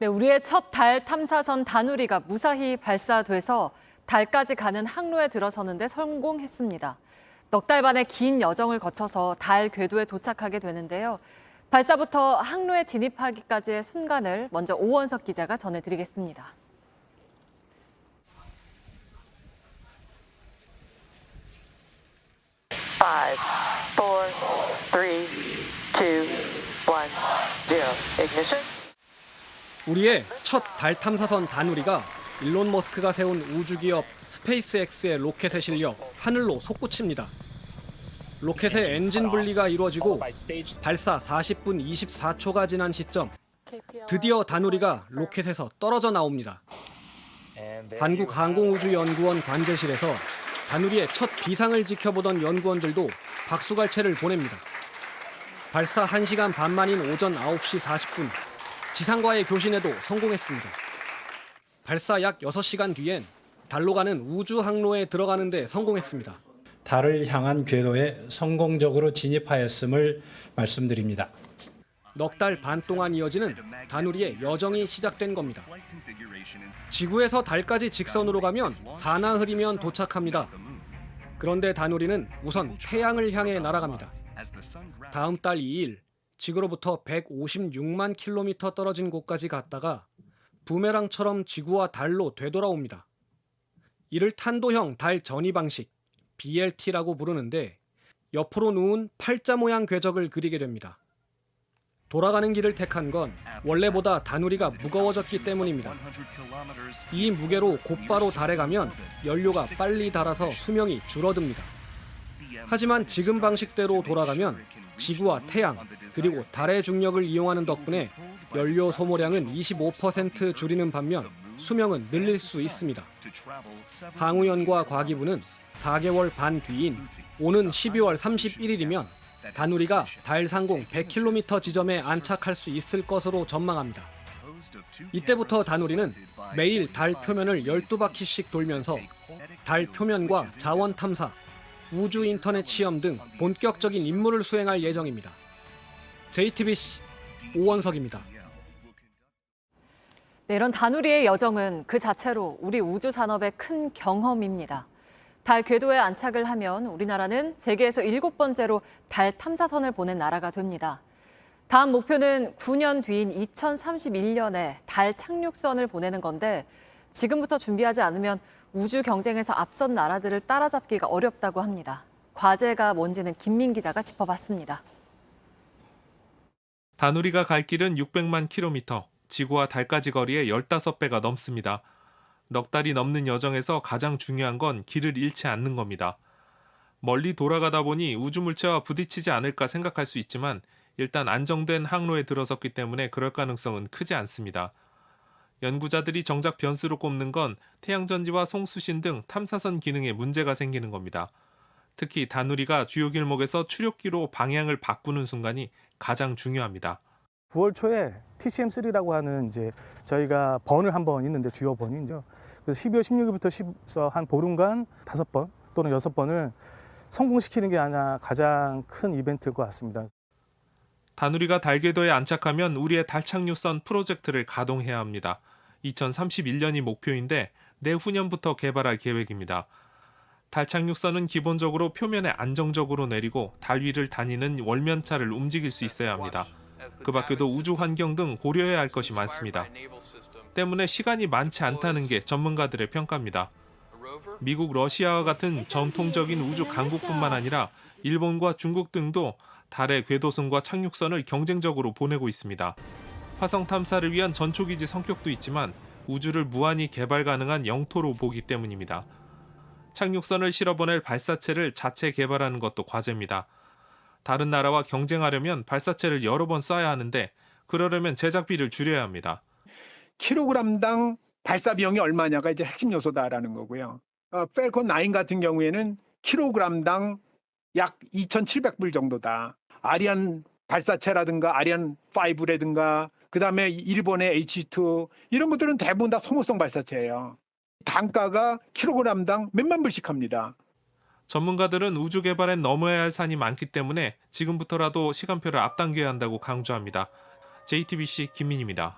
네, 우리의 첫 달 탐사선 다누리가 무사히 발사돼서 달까지 가는 항로에 들어서는데 성공했습니다. 넉 달 반의 긴 여정을 거쳐서 달 궤도에 도착하게 되는데요. 발사부터 항로에 진입하기까지의 순간을 먼저 오원석 기자가 전해드리겠습니다. Five, four, three, two, one, zero. Ignition. 우리의 첫 달 탐사선 다누리가 일론 머스크가 세운 우주기업 스페이스X의 로켓에 실려 하늘로 솟구칩니다. 로켓의 엔진 분리가 이루어지고 발사 40분 24초가 지난 시점, 드디어 다누리가 로켓에서 떨어져 나옵니다. 한국항공우주연구원 관제실에서 다누리의 첫 비상을 지켜보던 연구원들도 박수갈채를 보냅니다. 발사 1시간 반 만인 오전 9시 40분, 지상과의 교신에도 성공했습니다. 발사 약 6시간 뒤엔 달로 가는 우주 항로에 들어가는 데 성공했습니다. 달을 향한 궤도에 성공적으로 진입하였음을 말씀드립니다. 넉 달 반 동안 이어지는 다누리의 여정이 시작된 겁니다. 지구에서 달까지 직선으로 가면 사나흘이면 도착합니다. 그런데 다누리는 우선 태양을 향해 날아갑니다. 다음 달 2일, 지구로부터 156만 킬로미터 떨어진 곳까지 갔다가 부메랑처럼 지구와 달로 되돌아옵니다. 이를 탄도형 달 전이 방식, BLT라고 부르는데 옆으로 누운 팔자 모양 궤적을 그리게 됩니다. 돌아가는 길을 택한 건 원래보다 다누리가 무거워졌기 때문입니다. 이 무게로 곧바로 달에 가면 연료가 빨리 닳아서 수명이 줄어듭니다. 하지만 지금 방식대로 돌아가면 지구와 태양, 그리고 달의 중력을 이용하는 덕분에 연료 소모량은 25% 줄이는 반면 수명은 늘릴 수 있습니다. 항우연과 과기부는 4개월 반 뒤인 오는 12월 31일이면 다누리가 달 상공 100km 지점에 안착할 수 있을 것으로 전망합니다. 이때부터 다누리는 매일 달 표면을 12바퀴씩 돌면서 달 표면과 자원 탐사, 우주 인터넷 시험 등 본격적인 임무를 수행할 예정입니다. JTBC 오원석입니다. 네, 이런 다누리의 여정은 그 자체로 우리 우주 산업의 큰 경험입니다. 달 궤도에 안착을 하면 우리나라는 세계에서 7번째로 달 탐사선을 보낸 나라가 됩니다. 다음 목표는 9년 뒤인 2031년에 달 착륙선을 보내는 건데 지금부터 준비하지 않으면 우주 경쟁에서 앞선 나라들을 따라잡기가 어렵다고 합니다. 과제가 뭔지는 김민 기자가 짚어봤습니다. 다누리가 갈 길은 600만 킬로미터, 지구와 달까지 거리의 15배가 넘습니다. 넉 달이 넘는 여정에서 가장 중요한 건 길을 잃지 않는 겁니다. 멀리 돌아가다 보니 우주물체와 부딪히지 않을까 생각할 수 있지만 일단 안정된 항로에 들어섰기 때문에 그럴 가능성은 크지 않습니다. 연구자들이 정작 변수로 꼽는 건 태양전지와 송수신 등 탐사선 기능에 문제가 생기는 겁니다. 특히 다누리가 주요 길목에서 추력기로 방향을 바꾸는 순간이 가장 중요합니다. 9월 초에 TCM3라고 하는 이제 저희가 번을 한 번 있는데 주요 번이죠. 그래서 12월 16일부터 한 보름간 5번 또는 6번을 성공시키는 게 아마 가장 큰 이벤트일 것 같습니다. 다누리가 달 궤도에 안착하면 우리의 달 착륙선 프로젝트를 가동해야 합니다. 2031년이 목표인데 내후년부터 개발할 계획입니다. 달 착륙선은 기본적으로 표면에 안정적으로 내리고 달 위를 다니는 월면차를 움직일 수 있어야 합니다. 그 밖에도 우주 환경 등 고려해야 할 것이 많습니다. 때문에 시간이 많지 않다는 게 전문가들의 평가입니다. 미국, 러시아와 같은 전통적인 우주 강국뿐만 아니라 일본과 중국 등도 달의 궤도선과 착륙선을 경쟁적으로 보내고 있습니다. 화성 탐사를 위한 전초기지 성격도 있지만 우주를 무한히 개발 가능한 영토로 보기 때문입니다. 착륙선을 실어보낼 발사체를 자체 개발하는 것도 과제입니다. 다른 나라와 경쟁하려면 발사체를 여러 번 쏴야 하는데 그러려면 제작비를 줄여야 합니다. 킬로그램당 발사 비용이 얼마냐가 이제 핵심 요소다라는 거고요. 펠콘 9 같은 경우에는 킬로그램당 약 2,700불 정도다. 아리안 발사체라든가 아리안 5라든가 그다음에 일본의 H2 이런 것들은 대부분 다 소모성 발사체예요. 단가가 킬로그램당 몇만 불씩 합니다. 전문가들은 우주 개발엔 넘어야 할 산이 많기 때문에 지금부터라도 시간표를 앞당겨야 한다고 강조합니다. JTBC 김민희입니다.